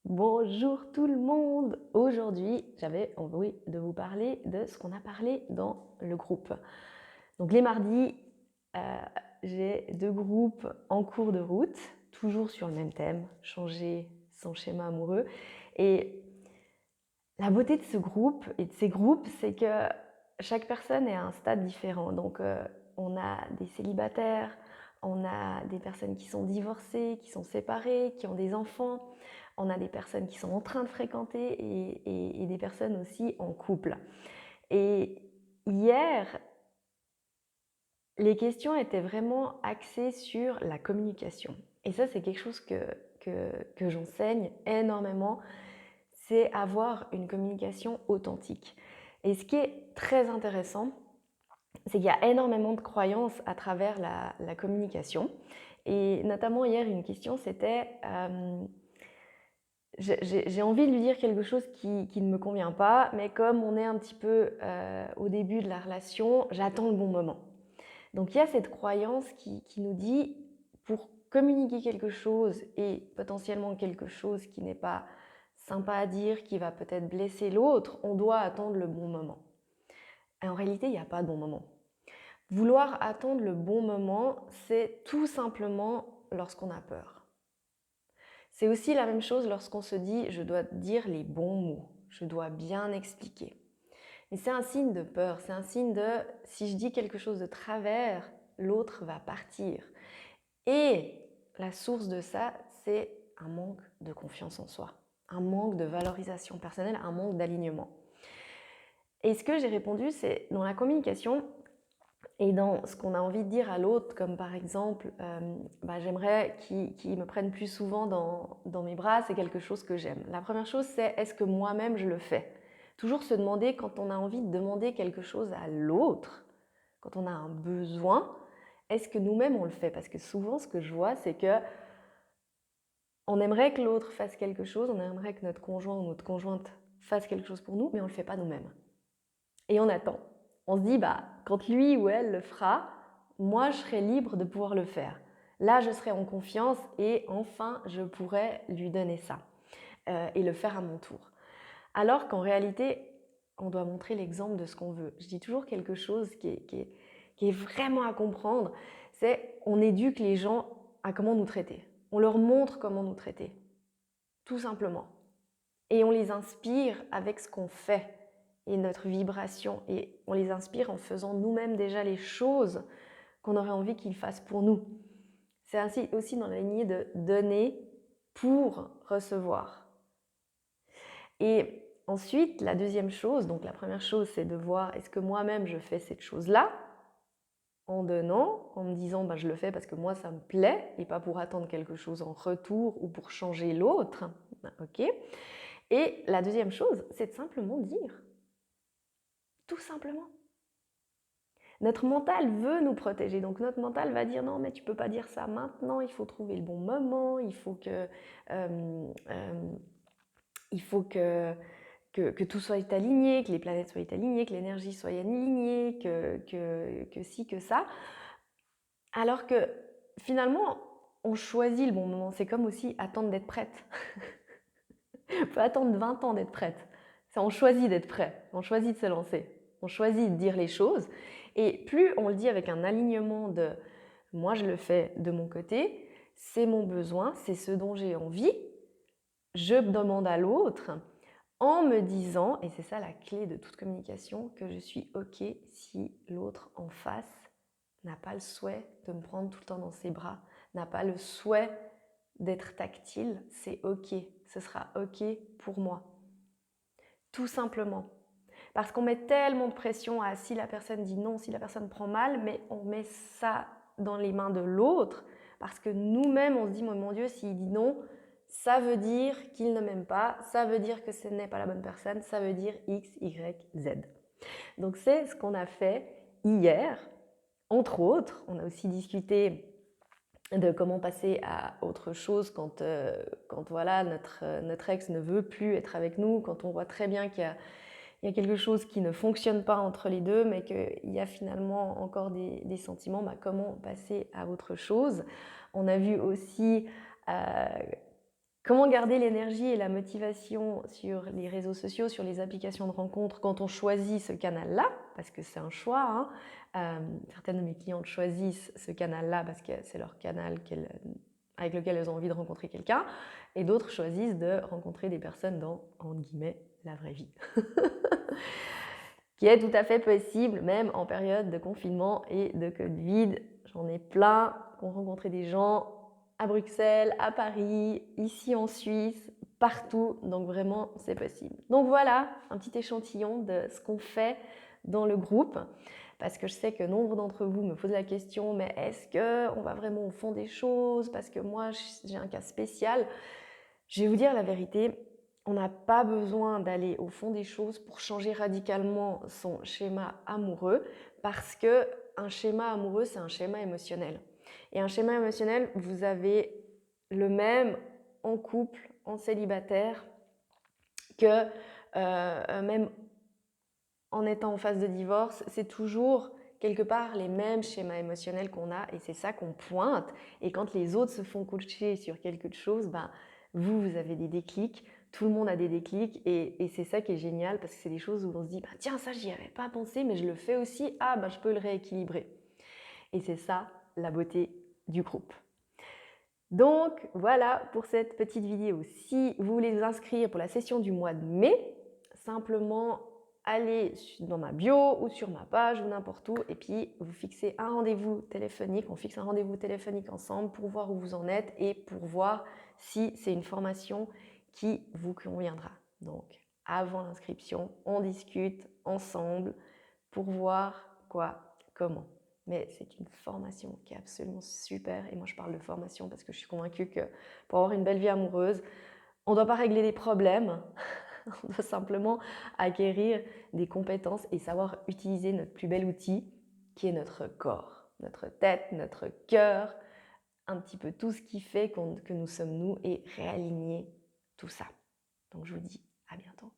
Bonjour tout le monde! Aujourd'hui, j'avais envie de vous parler de ce qu'on a parlé dans le groupe. Donc les mardis, heu, j'ai 2 groupes en cours de route, toujours sur le même thème, changer son schéma amoureux. Et la beauté de ce groupe et de ces groupes, c'est que chaque personne est à un stade différent. Donc, on a des célibataires, on a des personnes qui sont divorcées, qui sont séparées, qui ont des enfants, on a des personnes qui sont en train de fréquenter et des personnes aussi en couple. Et hier, les questions étaient vraiment axées sur la communication. Et ça, c'est quelque chose que j'enseigne énormément, c'est avoir une communication authentique. Et ce qui est très intéressant, c'est qu'il y a énormément de croyances à travers la communication. Et notamment hier, une question, c'était j'ai envie de lui dire quelque chose qui ne me convient pas, mais comme on est un petit peu au début de la relation, j'attends le bon moment. Donc il y a cette croyance qui nous dit, pour communiquer quelque chose et potentiellement quelque chose qui n'est pas sympa à dire, qui va peut-être blesser l'autre, on doit attendre le bon moment. Et en réalité, il n'y a pas de bon moment. Vouloir attendre le bon moment, c'est tout simplement lorsqu'on a peur. C'est aussi la même chose lorsqu'on se dit « je dois dire les bons mots, je dois bien expliquer ». Mais c'est un signe de peur, c'est un signe de « si je dis quelque chose de travers, l'autre va partir ». Et la source de ça, c'est un manque de confiance en soi, un manque de valorisation personnelle, un manque d'alignement. Et ce que j'ai répondu, c'est dans la communication et dans ce qu'on a envie de dire à l'autre, comme par exemple, j'aimerais qu'il me prenne plus souvent dans mes bras, c'est quelque chose que j'aime. La première chose, c'est est-ce que moi-même je le fais? Toujours se demander, quand on a envie de demander quelque chose à l'autre, quand on a un besoin, est-ce que nous-mêmes on le fait? Parce que souvent, ce que je vois, c'est que on aimerait que l'autre fasse quelque chose, on aimerait que notre conjoint ou notre conjointe fasse quelque chose pour nous, mais on ne le fait pas nous-mêmes. Et on attend. On se dit, quand lui ou elle le fera, moi, je serai libre de pouvoir le faire. Là, je serai en confiance et enfin, je pourrai lui donner ça et le faire à mon tour. Alors qu'en réalité, on doit montrer l'exemple de ce qu'on veut. Je dis toujours quelque chose qui est vraiment à comprendre, c'est on éduque les gens à comment nous traiter. On leur montre comment nous traiter, tout simplement. Et on les inspire avec ce qu'on fait et notre vibration. Et on les inspire en faisant nous-mêmes déjà les choses qu'on aurait envie qu'ils fassent pour nous. C'est ainsi aussi dans la lignée de donner pour recevoir. Et ensuite, la deuxième chose, donc la première chose, c'est de voir est-ce que moi-même je fais cette chose-là en donnant, en me disant je le fais parce que moi ça me plaît et pas pour attendre quelque chose en retour ou pour changer l'autre. Ok. Et la deuxième chose, c'est de simplement dire. Tout simplement. Notre mental veut nous protéger, donc notre mental va dire non mais tu peux pas dire ça maintenant, il faut trouver le bon moment, il faut que tout soit aligné, que les planètes soient alignées, que l'énergie soit alignée, que ci, que ça. Alors que finalement, on choisit le bon moment. C'est comme aussi attendre d'être prête. On peut attendre 20 ans d'être prête. On choisit d'être prêt, on choisit de se lancer, on choisit de dire les choses. Et plus on le dit avec un alignement de « moi je le fais de mon côté, c'est mon besoin, c'est ce dont j'ai envie », je demande à l'autre en me disant, et c'est ça la clé de toute communication, que je suis OK si l'autre en face n'a pas le souhait de me prendre tout le temps dans ses bras, n'a pas le souhait d'être tactile, c'est OK, ce sera OK pour moi. Tout simplement. Parce qu'on met tellement de pression à si la personne dit non, si la personne prend mal, mais on met ça dans les mains de l'autre parce que nous-mêmes, on se dit, mon Dieu, s'il dit non, ça veut dire qu'il ne m'aime pas, ça veut dire que ce n'est pas la bonne personne, ça veut dire X, Y, Z. Donc c'est ce qu'on a fait hier, entre autres. On a aussi discuté de comment passer à autre chose quand voilà, notre ex ne veut plus être avec nous, quand on voit très bien qu'il y a quelque chose qui ne fonctionne pas entre les deux, mais qu'il y a finalement encore des sentiments, comment passer à autre chose. On a vu aussi Comment garder l'énergie et la motivation sur les réseaux sociaux, sur les applications de rencontres quand on choisit ce canal-là? Parce que c'est un choix, hein. Certaines de mes clientes choisissent ce canal-là parce que c'est leur canal avec lequel elles ont envie de rencontrer quelqu'un, et d'autres choisissent de rencontrer des personnes dans, entre guillemets, la vraie vie. Qui est tout à fait possible, même en période de confinement et de Covid. J'en ai plein qui ont rencontré des gens à Bruxelles, à Paris, ici en Suisse, partout. Donc vraiment, c'est possible. Donc voilà, un petit échantillon de ce qu'on fait dans le groupe. Parce que je sais que nombre d'entre vous me posent la question, mais est-ce qu'on va vraiment au fond des choses? Parce que moi, j'ai un cas spécial. Je vais vous dire la vérité, on n'a pas besoin d'aller au fond des choses pour changer radicalement son schéma amoureux, parce que un schéma amoureux, c'est un schéma émotionnel. Et un schéma émotionnel, vous avez le même en couple, en célibataire, que même en étant en phase de divorce, c'est toujours quelque part les mêmes schémas émotionnels qu'on a, et c'est ça qu'on pointe. Et quand les autres se font coacher sur quelque chose, ben, vous avez des déclics, tout le monde a des déclics, et c'est ça qui est génial, parce que c'est des choses où on se dit, bah, tiens, ça, j'y avais pas pensé, mais je le fais aussi, ah, bah, je peux le rééquilibrer. Et c'est ça, la beauté du groupe. Donc, voilà pour cette petite vidéo. Si vous voulez vous inscrire pour la session du mois de mai, simplement allez dans ma bio ou sur ma page ou n'importe où, et puis vous fixez un rendez-vous téléphonique. On fixe un rendez-vous téléphonique ensemble pour voir où vous en êtes et pour voir si c'est une formation qui vous conviendra. Donc, avant l'inscription, on discute ensemble pour voir quoi, comment. Mais c'est une formation qui est absolument super, et moi je parle de formation parce que je suis convaincue que pour avoir une belle vie amoureuse, on ne doit pas régler des problèmes, on doit simplement acquérir des compétences et savoir utiliser notre plus bel outil qui est notre corps, notre tête, notre cœur, un petit peu tout ce qui fait que nous sommes nous, et réaligner tout ça. Donc je vous dis à bientôt.